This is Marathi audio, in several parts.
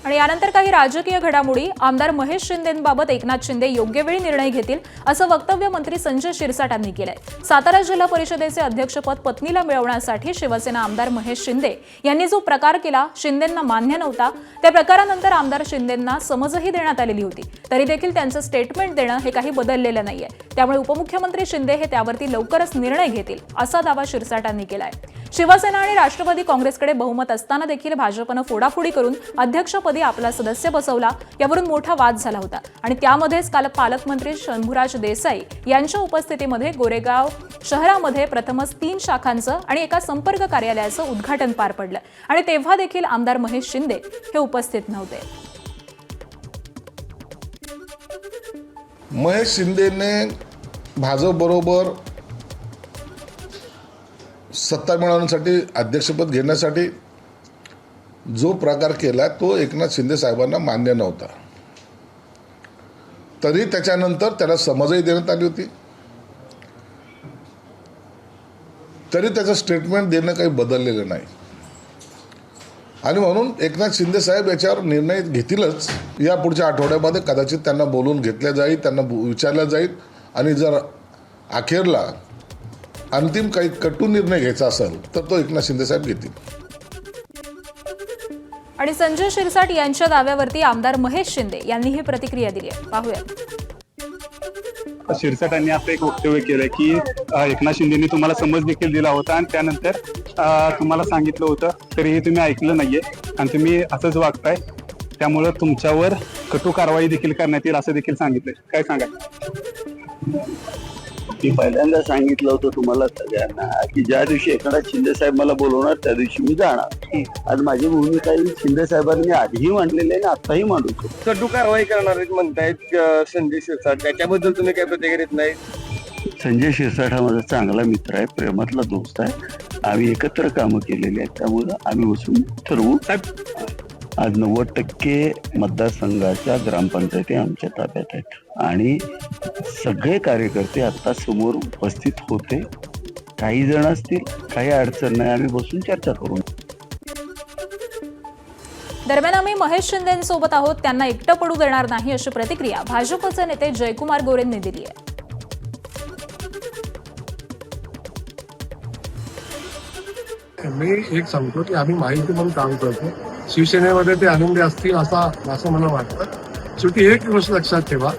आणि यानंतर काही राजकीय घडामोडी. आमदार महेश शिंदेंबाबत एकनाथ शिंदे योग्य वेळी निर्णय घेतील असं वक्तव्य मंत्री संजय शिरसाट यांनी केलंय. सातारा जिल्हा परिषदेचे अध्यक्षपद पत्नीला मिळवण्यासाठी शिवसेना आमदार महेश शिंदे यांनी जो प्रकार केला शिंदेंना मान्य नव्हता. त्या प्रकारानंतर आमदार शिंदेंना समजही देण्यात आलेली होती. तरी देखील त्यांचं स्टेटमेंट देणं हे काही बदललेलं नाहीये. त्यामुळे उपमुख्यमंत्री शिंदे हे त्यावरती लवकरच निर्णय घेतील असा दावा शिरसाट यांनी केलाय. शिवसेना आणि राष्ट्रवादी काँग्रेसकडे बहुमत असताना देखील भाजपनं फोडाफोडी करून अध्यक्षपदी आपला सदस्य बसवला. यावरून मोठा वाद झाला होता आणि त्यामध्येच काल पालकमंत्री शंभूराज देसाई यांच्या उपस्थितीमध्ये गोरेगाव शहरामध्ये प्रथमच 3 शाखांचं आणि एका संपर्क कार्यालयाचं उद्घाटन पार पडलं आणि तेव्हा देखील आमदार महेश शिंदे हे उपस्थित नव्हते. महेश शिंदेने भाजप बरोबर सत्ता मिळवण्यासाठी अध्यक्षपद घेण्यासाठी जो प्रकार केला तो एकनाथ शिंदे साहेबांना मान्य नव्हता. तरी त्याच्यानंतर त्याला समजही देण्यात आली होती. तरी त्याचं स्टेटमेंट देणं काही बदललेलं नाही आणि म्हणून एकनाथ शिंदे साहेब याच्यावर निर्णय घेतीलच. या पुढच्या आठवड्यामध्ये कदाचित त्यांना बोलून घेतल्या जाईल, त्यांना विचारलं जाईल आणि जर अखेरला अंतिम काही कटू निर्णय घ्यायचा असेल तर तो एकनाथ शिंदे साहेब घेतील. आणि संजय शिरसाट यांच्या दाव्यावरती आमदार महेश शिंदे यांनी ही प्रतिक्रिया दिली आहे. पाहूयात. शिरसाटांनी असं एक वक्तव्य केलं की एकनाथ शिंदेनी तुम्हाला समज देखील दिला होता आणि त्यानंतर तुम्हाला सांगितलं होतं तरीही तुम्ही ऐकलं नाहीये आणि तुम्ही असंच वागताय, त्यामुळं तुमच्यावर कटू कारवाई देखील करण्यात येईल असं देखील सांगितलंय. काय सांगा? मी पहिल्यांदा सांगितलं होतं तुम्हाला सगळ्यांना की ज्या दिवशी एकनाथ शिंदे साहेब मला बोलवणार त्या दिवशी मी जाणार. आणि माझी भूमिका ही शिंदे साहेबांनी आधीही मांडलेली आहे आणि आताही मांडू शकतो. कटू कारवाई करणार म्हणतायत संजय शिरसाट, त्याच्याबद्दल तुम्ही काय प्रतिक्रिया देत नाही? संजय शिरसाट हा माझा चांगला मित्र आहे, प्रेमातला दोस्त आहे. आम्ही एकत्र कामं केलेली आहेत, त्यामुळं आम्ही बसून ठरवू. आज 90% मतदारसंघाच्या ग्रामपंचायती आमच्या ताब्यात आहेत आणि सगळे कार्यकर्ते आता समोर उपस्थित होते. काही जण असतील, काही अडचण नाही, आम्ही बसून चर्चा करू. दरम्यान आम्ही महेश शिंदेंसोबत आहोत, त्यांना एकटं पडू देणार नाही अशी प्रतिक्रिया भाजपचे नेते जयकुमार गोरेंनी दिली आहे. मी एक सांगतो की आम्ही माहिती म्हणून काम करतो. शिवसेनेमध्ये ते आनंदी असतील असं मला वाटतं. शेवटी एक गोष्ट लक्षात ठेवा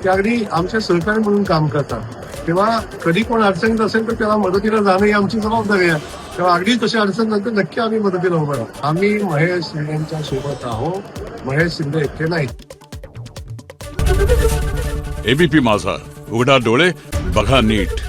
की अगदी आमच्या सहकारी म्हणून काम करतात, तेव्हा कधी कोण अडचणीत असेल तर त्याला मदतीला जाणं ही आमची जबाबदारी आहे. तेव्हा अगदी तशी अडचण नंतर नक्की आम्ही मदतीला उभं राहू. आम्ही महेश शिंदेच्या सोबत आहोत, महेश शिंदे एकटे नाही. एबीपी माझा, उघडा डोळे बघा नीट.